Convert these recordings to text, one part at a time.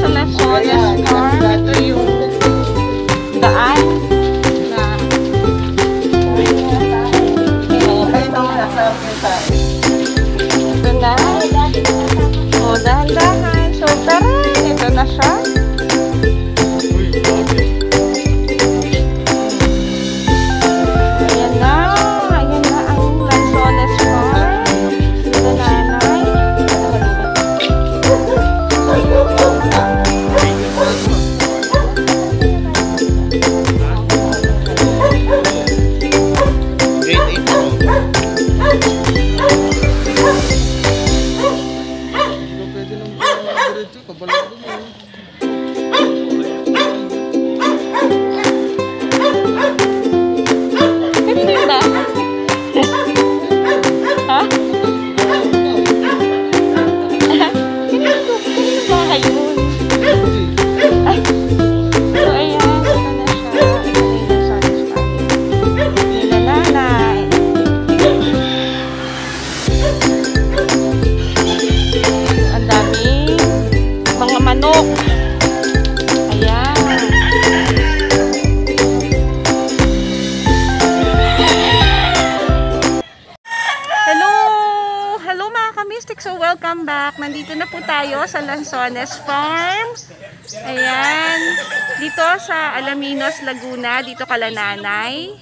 sa Lanzones Farm. Ito yung daan na ito na. O, dahan-dahan. So, tara. Ito na siya. So welcome back. Nandito na po tayo sa Lanzones Farm. Ayan. Dito sa Alaminos, Laguna. Dito kala nanay.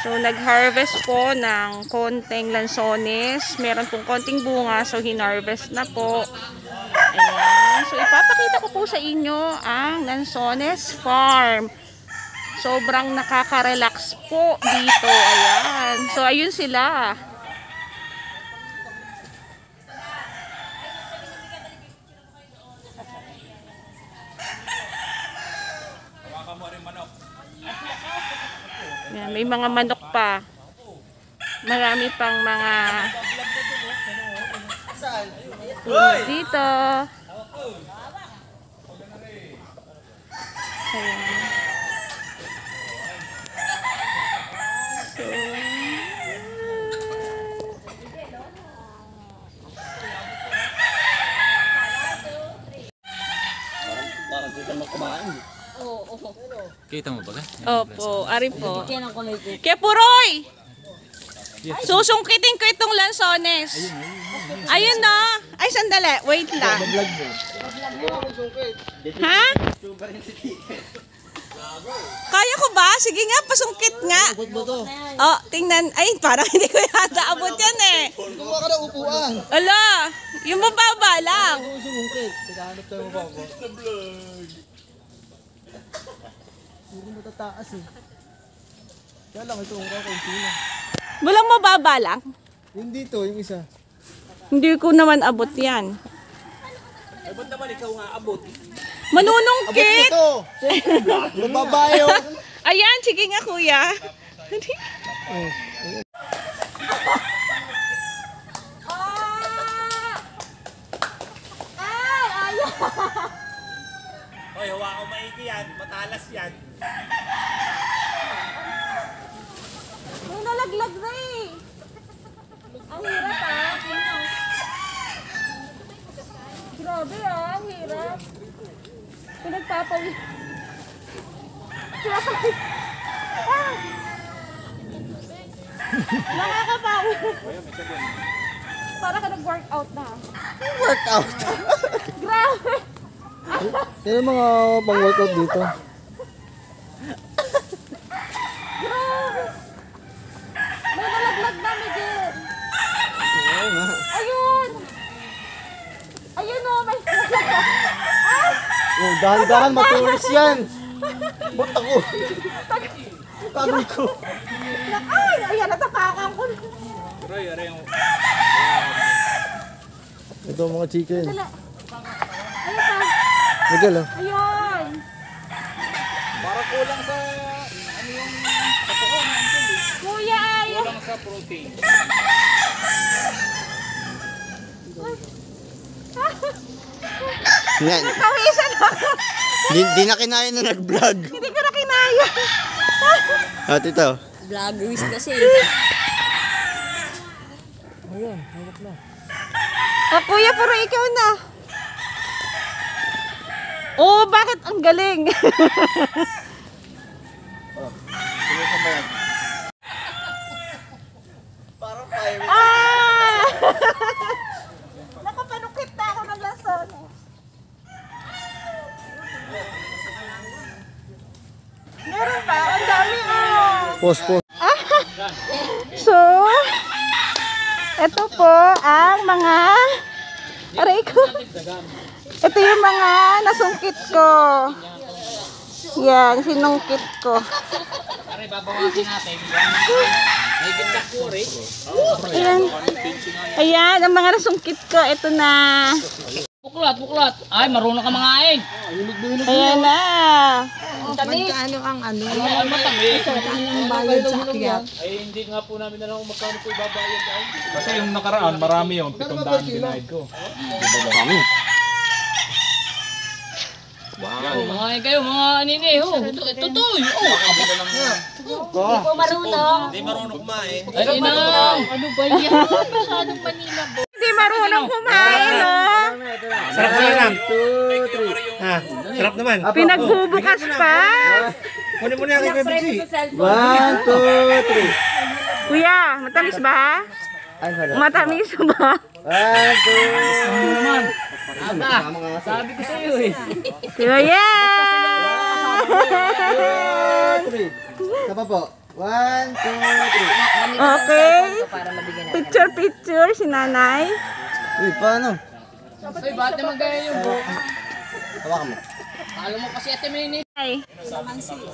So nag-harvest po ng konting lansones. Meron pong konting bunga. So hinarvest na po. Ayan. So ipapakita ko po sa inyo ang Lanzones Farm. Sobrang nakaka-relax po dito. Ayan. So ayun sila. Yan, may mga manok pa. Marami pang mga dito. Ayan. So, kita mo ba ka? opo, ari po. Kaya Puroy! Susungkitin ko itong lansones. Ayun na. Ay, sandali. Wait lang. Ha? Kaya ko ba? Sige nga, pasungkit nga. Oh, tingnan. Ay, parang hindi ko yata abot yan eh. Kuha ka na upuan. Ala, yung mababa lang. Naghahanap tayo mababa. Hindi matataas eh. Kaya lang ito ang kakaunti lang. Walang mababa lang. Yung dito, yung isa. Hindi ko naman abot yan. Ay, ba't naman ikaw nga abot? Manunungkit! Abot mo to! Mababayo! Ayan, sige nga kuya. Hoy, hawa ko maigi yan. Matalas yan. May nalaglag na eh. Ang hirap ah. Grabe ah, ang hirap. Pinagpapawid. Ah! Nakakapawid. Para ka nag-workout na. Workout! Grabe. Yan ang mga pang-workout dito. Grabe. May nalaglag na, Miguel. Oo nga. Ayun. Ayun o, may nalaglag. Ay! Oh, dahan-dahan, matulis yan. Ba't ako? Pagod ko. Ay! Ayan, natapakan ko. Roy, aray yung... Ito ang mga chicken. Dala. Ayun pa. Miguel ah. Ayun. Para kulang sa... Ano yung... Totoo, Kuya, ayun. kulang sa protein. Yan. Kawisan ako. Di na kinaya na nag-vlog. Hindi ko na kinaya. At ito. Vloggerist kasi. Ayun, hawak na. Oh, kuya, puro ikaw na. Oh, bakit ang galing? Sinusan ba yan? Parang pirate. Ah! Nakapanukit na ako ng lansones. Meron pa? Ang dami Post. So, ito po ang mga aray ko. Ito yung mga nasungkit ko. Yan, sinungkit ko. Aray, babawasin natin. May ganda po rin. Ayan. Ayan, ang mga nasungkit ko. Ito na. Buklat. Ay, marunong ka mga aing. Ayan na. Magkano ang ano? Ay, matamis. Ang bayad sa akyat? Ay, hindi nga po namin alam kung magkano po ibabayad ay. Kasi yung nakaraan, marami yung 700 binayad ko. Wow, mga aing kayo, mga anine. Oh, tutoy. Oh, abot lang. Hindi marunong kumain. Ay, inang. Ano ba yan? Masyadong Manila bo. Hindi marunong kumain, no? Sarap naman. 2, 3. Ha, sarap naman. Pinagbubukas pa. Kunin mo na yung kay Bigsi. 1, 2, 3. Kuya, matamis ba? Ay, wala. Matamis ba? 1, 2, 3. Sabi ko sa iyo eh. Kuya! 3. Sapa po. 1, 2, 3. Okay. Picture si nanay. Uy, paano? Ay, bakit naman gaya yung bo? Hawakan mo. Alam mo kasi ate Mini. Ay.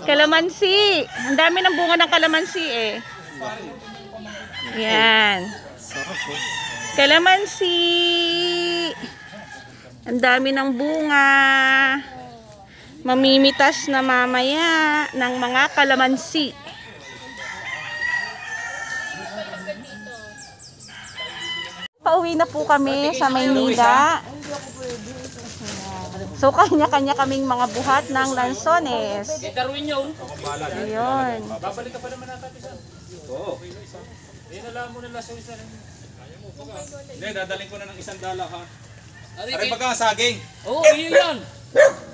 Kalamansi. Ang dami ng bunga ng kalamansi eh. Yan. Kalamansi. Ang dami ng bunga. Mamimitas na mamaya ng mga kalamansi. Pauwi na po kami sa Maynila. So, kanya-kanya kaming mga buhat ng lansones. Darwin yun. Ayun. Babalik ka pa naman natin isa. Oo. Alam mo nila sa isa. Hindi, dadaling ko na ng $1 ha. Aray baga saging. Oo, yun yan.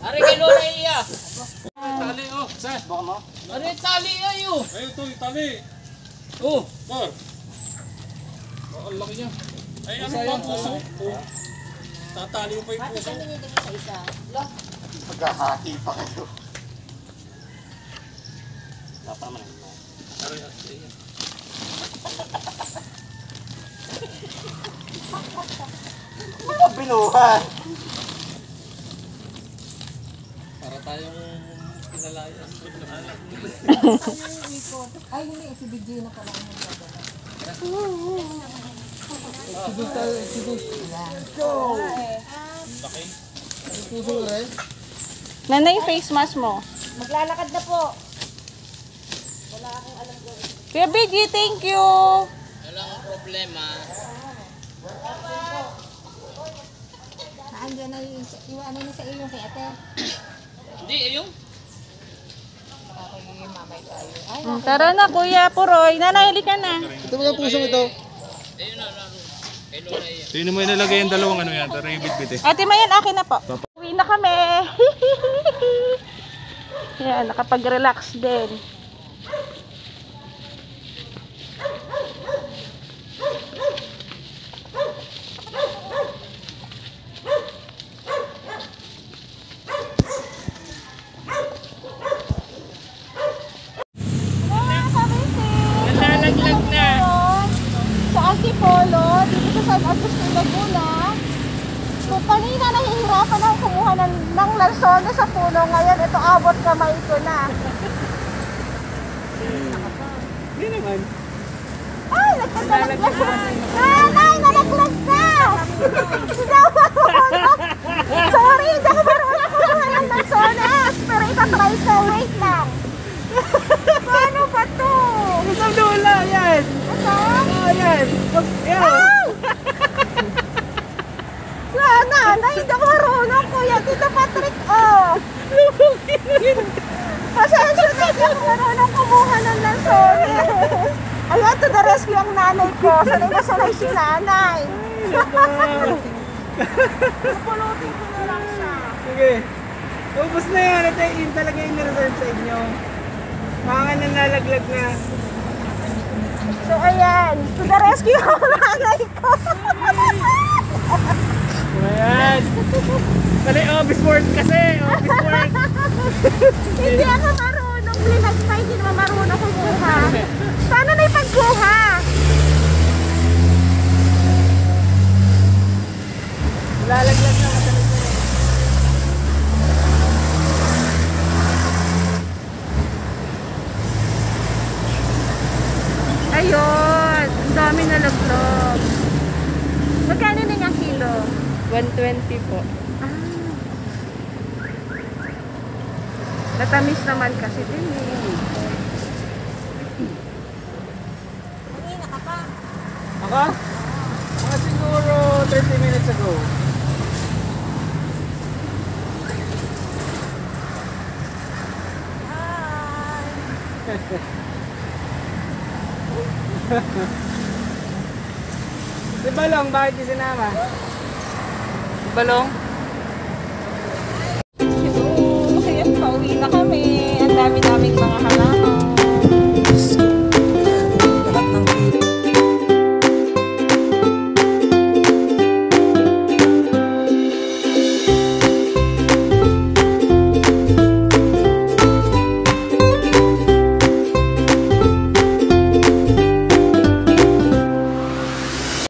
Ari kay Lola iya. Tali oh. Sas, baka mo. Ari tali ayo. Ayun to, yung tali. Oh, Sir. Oh, ang laki niya. Ay, ano ba ang puso? Oh. Tatali mo pa yung puso. Magkakati pa kayo. Binuhan. para tayong pinalaya. Ay, hindi. Si BJ na pala. Nanay, face mask mo. Maglalakad na po. Kuya BG, thank you. Walang problema. Naandyan na yung ano na sa iyo kay ate. Hindi, ayun. Mamay tayo. Ay, Tara na, Kuya Puroy. Nanay, halika na. Ito ba yung pusong ito? Ayun na, kay Lola iya. Sino mo inalagay yung dalawang ano yan? Tara yung bitbit eh. Ate Mayan, akin na po. Uwi na kami. Yan, nakapag-relax din. Nalalaglag na. Sa Antipolo, dito sa San Agustin, Laguna. So, kanina nahihirapan ako kumuha ng lansones sa puno. Ngayon, ito abot kamay ko na. Hindi naman. Ay, nagkakalag na. Nanay, nalaglag ka! Hindi ako marunong. Sorry, hindi ako marunong kumuha ng lansones. Pero itatry ko, wait lang. Paano ba to? Isang dula yan. Ito? Yan. Ay! Sana, hindi ako marunong, Kuya. Tito Patrick, oh. Pasensya na, hindi ako marunong kumuha ng lansones. Ayan, to the rescue ang nanay ko. Sanay na sanay si nanay. Pupulutin ko na lang siya. Sige. Ubus na yan. Ito yun talaga yung reserve sa inyo. Mga nanlalaglag na. So ayan, to the rescue ang nanay ko. Ayan. Kali office work kasi. Office work. Hindi ako marunong, linag pa, hindi naman marunong kumuha. Paano na ipagkuha? Lalaglag na. Matalit na yan. Ayun, ang dami na laglog. Magkano na yung kilo? 120 po. Matamis naman kasi din eh. Ako? Mga siguro 30 minutes ago. Si Balong, bakit di sinama? Balong?